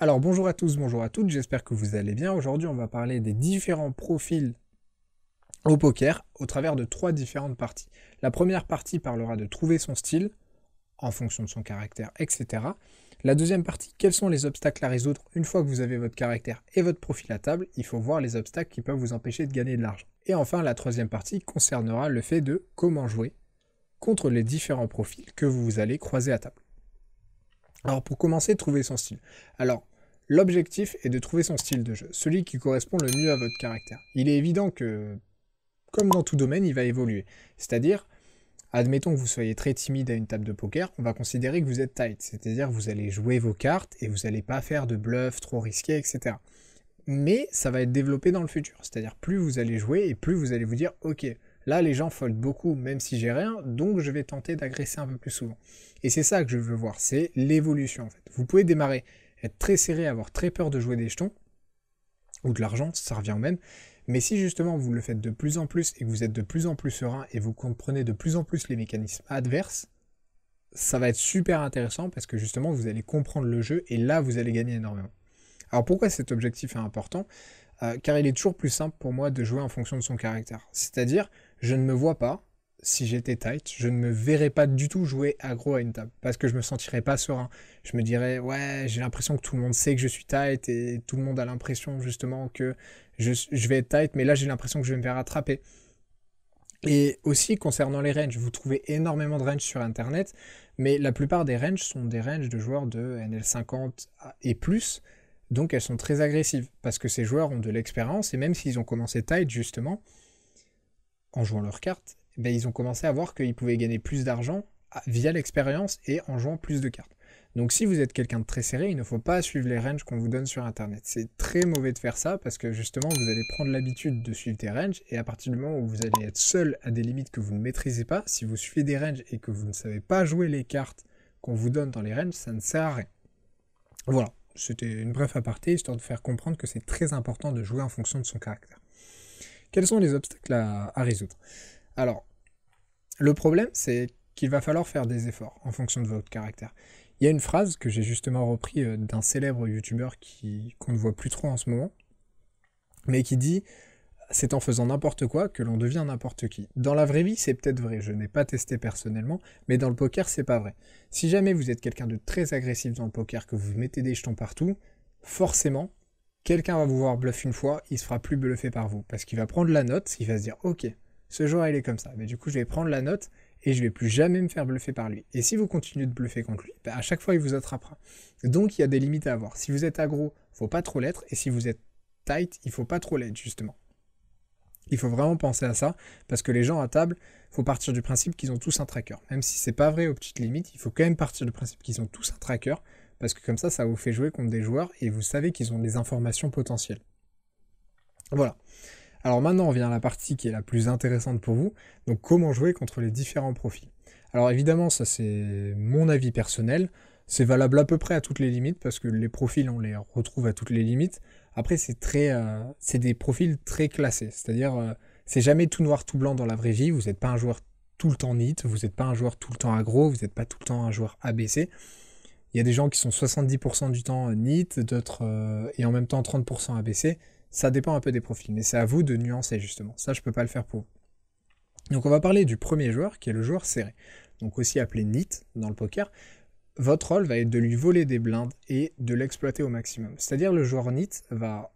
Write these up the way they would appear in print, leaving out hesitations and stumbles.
Alors bonjour à tous, bonjour à toutes, j'espère que vous allez bien. Aujourd'hui on va parler des différents profils au poker au travers de 3 différentes parties. La première partie parlera de trouver son style en fonction de son caractère, etc. La deuxième partie, quels sont les obstacles à résoudre une fois que vous avez votre caractère et votre profil à table. Il faut voir les obstacles qui peuvent vous empêcher de gagner de l'argent. Et enfin la troisième partie concernera le fait de comment jouer contre les différents profils que vous allez croiser à table. Alors pour commencer, trouver son style. Alors, l'objectif est de trouver son style de jeu, celui qui correspond le mieux à votre caractère. Il est évident que, comme dans tout domaine, il va évoluer. C'est-à-dire, admettons que vous soyez très timide à une table de poker, on va considérer que vous êtes tight, c'est-à-dire que vous allez jouer vos cartes et vous n'allez pas faire de bluff trop risqué, etc. Mais ça va être développé dans le futur, c'est-à-dire plus vous allez jouer et plus vous allez vous dire « Ok, là les gens foldent beaucoup même si j'ai rien, donc je vais tenter d'agresser un peu plus souvent. » Et c'est ça que je veux voir, c'est l'évolution en fait. Vous pouvez démarrer, être très serré, avoir très peur de jouer des jetons, ou de l'argent, ça revient au même, mais si justement vous le faites de plus en plus et que vous êtes de plus en plus serein et vous comprenez de plus en plus les mécanismes adverses, ça va être super intéressant parce que justement vous allez comprendre le jeu et là vous allez gagner énormément. Alors pourquoi cet objectif est important? Car il est toujours plus simple pour moi de jouer en fonction de son caractère. C'est-à-dire, je ne me vois pas, si j'étais tight, je ne me verrais pas du tout jouer aggro à une table, parce que je me sentirais pas serein. Je me dirais, ouais, j'ai l'impression que tout le monde sait que je suis tight, et tout le monde a l'impression justement que je vais être tight, mais là j'ai l'impression que je vais me faire attraper. Et aussi concernant les ranges, vous trouvez énormément de ranges sur internet, mais la plupart des ranges sont des ranges de joueurs de NL50 et plus, donc elles sont très agressives, parce que ces joueurs ont de l'expérience, et même s'ils ont commencé tight justement, en jouant leurs cartes, ben, ils ont commencé à voir qu'ils pouvaient gagner plus d'argent via l'expérience et en jouant plus de cartes. Donc si vous êtes quelqu'un de très serré, il ne faut pas suivre les ranges qu'on vous donne sur internet. C'est très mauvais de faire ça parce que justement vous allez prendre l'habitude de suivre des ranges et à partir du moment où vous allez être seul à des limites que vous ne maîtrisez pas, si vous suivez des ranges et que vous ne savez pas jouer les cartes qu'on vous donne dans les ranges, ça ne sert à rien. Voilà, c'était une brève aparté histoire de faire comprendre que c'est très important de jouer en fonction de son caractère. Quels sont les obstacles à résoudre? Alors, le problème, c'est qu'il va falloir faire des efforts en fonction de votre caractère. Il y a une phrase que j'ai justement repris d'un célèbre youtubeur qu'on ne voit plus trop en ce moment, mais qui dit « C'est en faisant n'importe quoi que l'on devient n'importe qui ». Dans la vraie vie, c'est peut-être vrai, je n'ai pas testé personnellement, mais dans le poker, c'est pas vrai. Si jamais vous êtes quelqu'un de très agressif dans le poker, que vous mettez des jetons partout, forcément, quelqu'un va vous voir bluff une fois, il se fera plus bluffer par vous, parce qu'il va prendre la note, il va se dire « Ok, ce joueur il est comme ça, mais du coup je vais prendre la note et je vais plus jamais me faire bluffer par lui. » Et si vous continuez de bluffer contre lui, à chaque fois il vous attrapera. Donc il y a des limites à avoir. Si vous êtes aggro, faut pas trop l'être, et si vous êtes tight, il faut pas trop l'être justement. Il faut vraiment penser à ça, parce que les gens à table, faut partir du principe qu'ils ont tous un tracker. Même si c'est pas vrai aux petites limites, il faut quand même partir du principe qu'ils ont tous un tracker, parce que comme ça vous fait jouer contre des joueurs et vous savez qu'ils ont des informations potentielles. Voilà. Alors maintenant on vient à la partie qui est la plus intéressante pour vous, donc comment jouer contre les différents profils. Alors évidemment ça c'est mon avis personnel, c'est valable à peu près à toutes les limites, parce que les profils on les retrouve à toutes les limites. Après c'est des profils très classés, c'est-à-dire c'est jamais tout noir tout blanc dans la vraie vie, vous n'êtes pas un joueur tout le temps NIT, vous n'êtes pas un joueur tout le temps aggro, vous n'êtes pas tout le temps un joueur ABC. Il y a des gens qui sont 70% du temps NIT, d'autres et en même temps 30% ABC. Ça dépend un peu des profils, mais c'est à vous de nuancer justement. Ça, je peux pas le faire pour vous. Donc on va parler du premier joueur, qui est le joueur serré. Donc aussi appelé NIT dans le poker. Votre rôle va être de lui voler des blindes et de l'exploiter au maximum. C'est-à-dire le joueur NIT va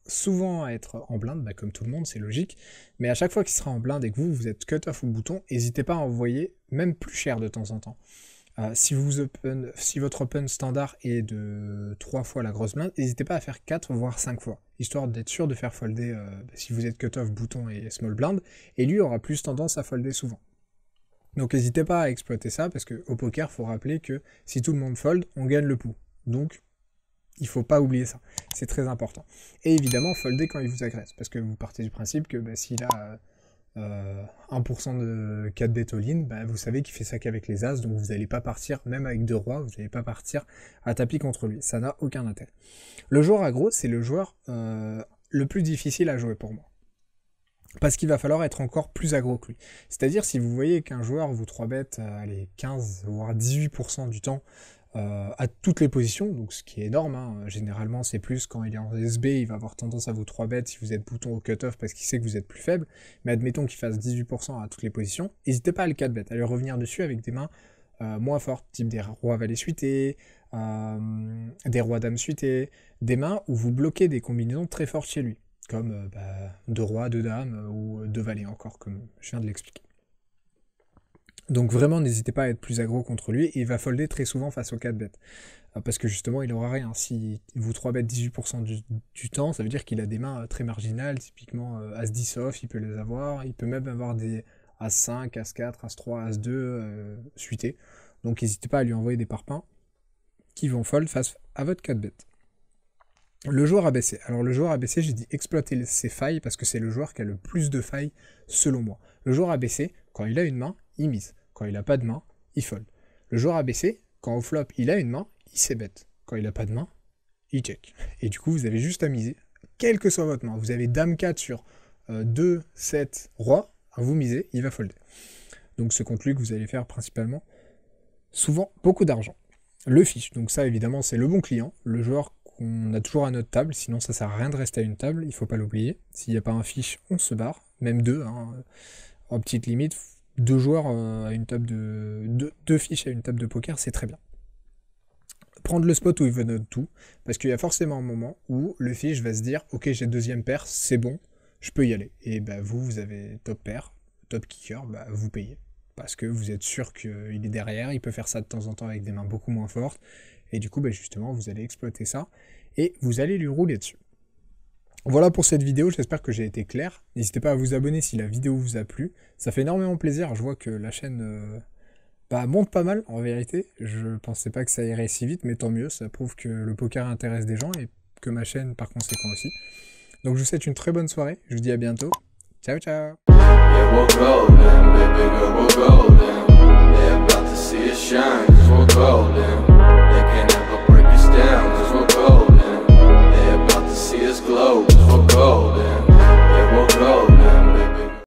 souvent être en blinde, comme tout le monde, c'est logique, mais à chaque fois qu'il sera en blinde et que vous êtes cut-off au bouton, n'hésitez pas à envoyer même plus cher de temps en temps. Si votre open standard est de 3 fois la grosse blinde, n'hésitez pas à faire 4 voire 5 fois, histoire d'être sûr de faire folder si vous êtes cut-off, bouton et small blind, et lui aura plus tendance à folder souvent. Donc n'hésitez pas à exploiter ça, parce qu'au poker, il faut rappeler que si tout le monde fold, on gagne le pouls. Donc il faut pas oublier ça, c'est très important. Et évidemment, folder quand il vous agresse, parce que vous partez du principe que s'il a 1% de 4 bet all-in, vous savez qu'il fait ça qu'avec les as, donc vous n'allez pas partir, même avec 2 rois, vous n'allez pas partir à tapis contre lui, ça n'a aucun intérêt. Le joueur aggro, c'est le joueur le plus difficile à jouer pour moi, parce qu'il va falloir être encore plus aggro que lui. C'est-à-dire si vous voyez qu'un joueur vous 3 bet 15 voire 18% du temps à toutes les positions, donc ce qui est énorme, hein. Généralement c'est plus quand il est en SB, il va avoir tendance à vous 3-bet si vous êtes bouton au cut-off parce qu'il sait que vous êtes plus faible, mais admettons qu'il fasse 18% à toutes les positions, n'hésitez pas à le 4-bet, à lui revenir dessus avec des mains moins fortes, type des rois valets suités, des rois dames suités, des mains où vous bloquez des combinaisons très fortes chez lui, comme 2 rois, 2 dames, ou 2 valets encore, comme je viens de l'expliquer. Donc vraiment, n'hésitez pas à être plus aggro contre lui, et il va folder très souvent face au 4-bet. Parce que justement, il aura rien. Si vous 3-bet 18% du temps, ça veut dire qu'il a des mains très marginales, typiquement As-10 off, il peut les avoir, il peut même avoir des As-5, As-4, As-3, As-2 suités. Donc n'hésitez pas à lui envoyer des parpaings qui vont fold face à votre 4-bet. Le joueur ABC. Alors le joueur ABC, j'ai dit exploiter ses failles parce que c'est le joueur qui a le plus de failles selon moi. Le joueur ABC, quand il a une main, il mise. Quand il n'a pas de main, il fold. Le joueur ABC, quand au flop, il a une main, il c-bet. Quand il n'a pas de main, il check. Et du coup, vous avez juste à miser, quelle que soit votre main. Vous avez dame 4 sur 2, 7, roi, vous misez, il va folder. Donc ce contre lui que vous allez faire principalement, souvent, beaucoup d'argent. Le fiche, donc ça évidemment c'est le bon client, le joueur qu'on a toujours à notre table, sinon ça sert à rien de rester à une table, il ne faut pas l'oublier. S'il n'y a pas un fiche, on se barre, même 2, hein, en petite limite, 2 joueurs à une table de 2 fiches à une table de poker, c'est très bien. Prendre le spot où il veut notre tout, parce qu'il y a forcément un moment où le fiche va se dire, ok j'ai deuxième paire, c'est bon, je peux y aller. Et bah, vous avez top paire, top kicker, bah, vous payez. Parce que vous êtes sûr qu'il est derrière, il peut faire ça de temps en temps avec des mains beaucoup moins fortes, et du coup, bah justement, vous allez exploiter ça, et vous allez lui rouler dessus. Voilà pour cette vidéo, j'espère que j'ai été clair. N'hésitez pas à vous abonner si la vidéo vous a plu, ça fait énormément plaisir, je vois que la chaîne monte pas mal en vérité, je pensais pas que ça irait si vite, mais tant mieux, ça prouve que le poker intéresse des gens, et que ma chaîne par conséquent aussi. Donc je vous souhaite une très bonne soirée, je vous dis à bientôt, ciao ciao. Yeah, we're golden, baby girl, we're golden.